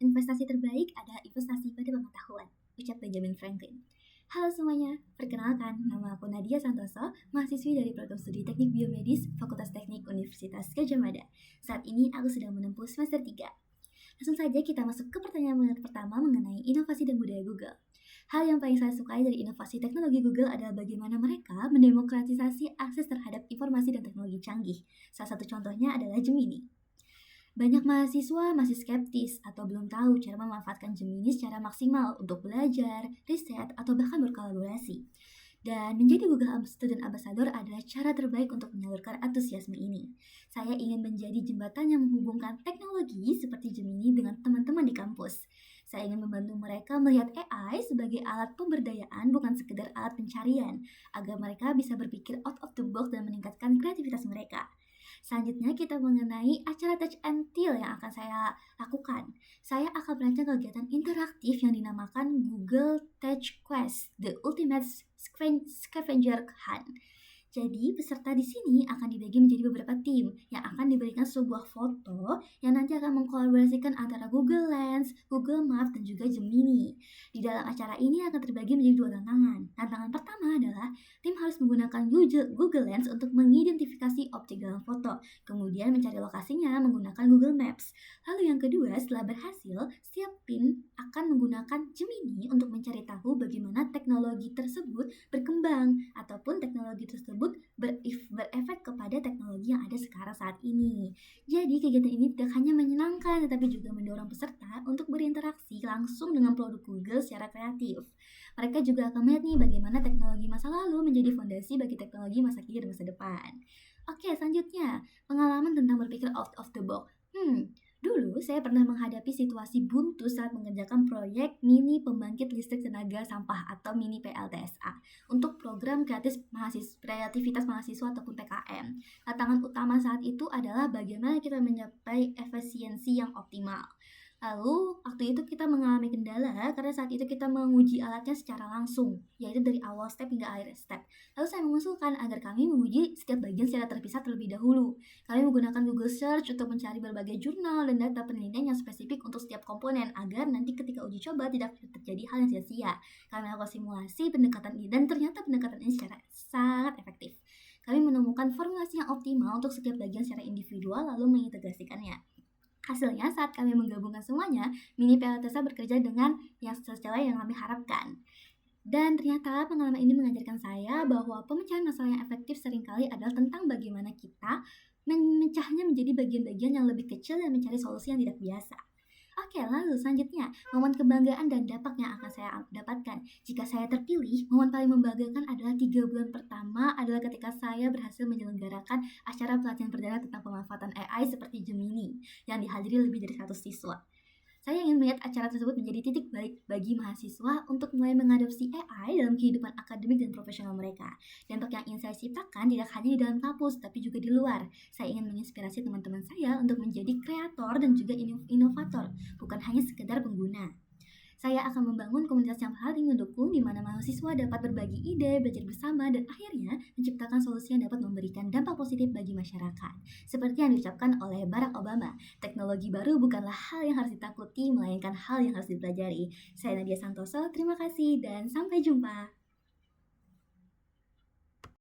investasi terbaik adalah investasi pada pengetahuan, ucap Benjamin Franklin. Halo semuanya, perkenalkan, nama aku Nadia Santoso, mahasiswi dari program studi Teknik Biomedis, Fakultas Teknik Universitas Gadjah Mada. Saat ini aku sedang menempuh semester 3. Langsung saja kita masuk ke pertanyaan pertama mengenai inovasi dan budaya Google. Hal yang paling saya sukai dari inovasi teknologi Google adalah bagaimana mereka mendemokratisasi akses terhadap informasi dan teknologi canggih. Salah satu contohnya adalah Gemini. Banyak mahasiswa masih skeptis atau belum tahu cara memanfaatkan Gemini secara maksimal untuk belajar, riset, atau bahkan berkolaborasi. Dan menjadi Google Student Ambassador adalah cara terbaik untuk menyalurkan antusiasme ini. Saya ingin menjadi jembatan yang menghubungkan teknologi seperti Gemini dengan teman-teman di kampus. Saya ingin membantu mereka melihat AI sebagai alat pemberdayaan bukan sekedar alat pencarian, agar mereka bisa berpikir out of the box dan meningkatkan kreativitas mereka. Selanjutnya kita mengenai acara Touch and Till yang akan saya lakukan. Saya akan merancang kegiatan interaktif yang dinamakan Google Touch Quest, The Ultimate Scavenger Hunt. Jadi, peserta di sini akan dibagi menjadi beberapa tim yang akan diberikan sebuah foto yang nanti akan mengkolaborasikan antara Google Lens, Google Maps, dan juga Gemini. Di dalam acara ini akan terbagi menjadi 2 tantangan. Tantangan pertama adalah tim harus menggunakan Google Lens untuk mengidentifikasi objek dalam foto, kemudian mencari lokasinya menggunakan Google Maps. Lalu yang kedua, setelah berhasil, setiap tim akan menggunakan Gemini untuk mencari tahu bagaimana teknologi tersebut berkembang ataupun teknologi tersebut berefek kepada teknologi yang ada sekarang saat ini. Jadi kegiatan ini tidak hanya menyenangkan tetapi juga mendorong peserta untuk berinteraksi langsung dengan produk Google secara kreatif. Mereka juga akan melihat nih bagaimana teknologi masa lalu menjadi fondasi bagi teknologi masa kini dan masa depan. Oke, selanjutnya pengalaman tentang berpikir out of the box. Dulu saya pernah menghadapi situasi buntu saat mengerjakan proyek mini pembangkit listrik tenaga sampah atau mini PLTSA untuk program kreativitas mahasiswa ataupun PKM. Tantangan utama saat itu adalah bagaimana kita mencapai efisiensi yang optimal. Lalu, waktu itu kita mengalami kendala karena saat itu kita menguji alatnya secara langsung, yaitu dari awal step hingga akhir step. Lalu saya mengusulkan agar kami menguji setiap bagian secara terpisah terlebih dahulu. Kami menggunakan Google Search untuk mencari berbagai jurnal dan data penelitian yang spesifik untuk setiap komponen agar nanti ketika uji coba tidak terjadi hal yang sia-sia. Kami melakukan simulasi pendekatan ini dan ternyata pendekatan ini secara sangat efektif. Kami menemukan formulasi yang optimal untuk setiap bagian secara individual lalu mengintegrasikannya. Hasilnya, saat kami menggabungkan semuanya, mini PLTSA bekerja dengan yang sesuai yang kami harapkan. Dan ternyata pengalaman ini mengajarkan saya bahwa pemecahan masalah yang efektif seringkali adalah tentang bagaimana kita memecahnya menjadi bagian-bagian yang lebih kecil dan mencari solusi yang tidak biasa. Oke, lalu selanjutnya, momen kebanggaan dan dampak yang akan saya dapatkan. Jika saya terpilih, momen paling membanggakan adalah 3 bulan pertama adalah ketika saya berhasil menyelenggarakan acara pelatihan perdana tentang pemanfaatan AI seperti Gemini yang dihadiri lebih dari 100 siswa. Saya ingin melihat acara tersebut menjadi titik balik bagi mahasiswa untuk mulai mengadopsi AI dalam kehidupan akademik dan profesional mereka. Dampak yang ingin saya ciptakan tidak hanya di dalam kampus, tapi juga di luar. Saya ingin menginspirasi teman-teman saya untuk menjadi kreator dan juga inovator, bukan hanya sekedar pengguna. Saya akan membangun komunitas yang saling mendukung di mana mahasiswa dapat berbagi ide, belajar bersama, dan akhirnya menciptakan solusi yang dapat memberikan dampak positif bagi masyarakat. Seperti yang diucapkan oleh Barack Obama, teknologi baru bukanlah hal yang harus ditakuti, melainkan hal yang harus dipelajari. Saya Nadia Santoso, terima kasih dan sampai jumpa.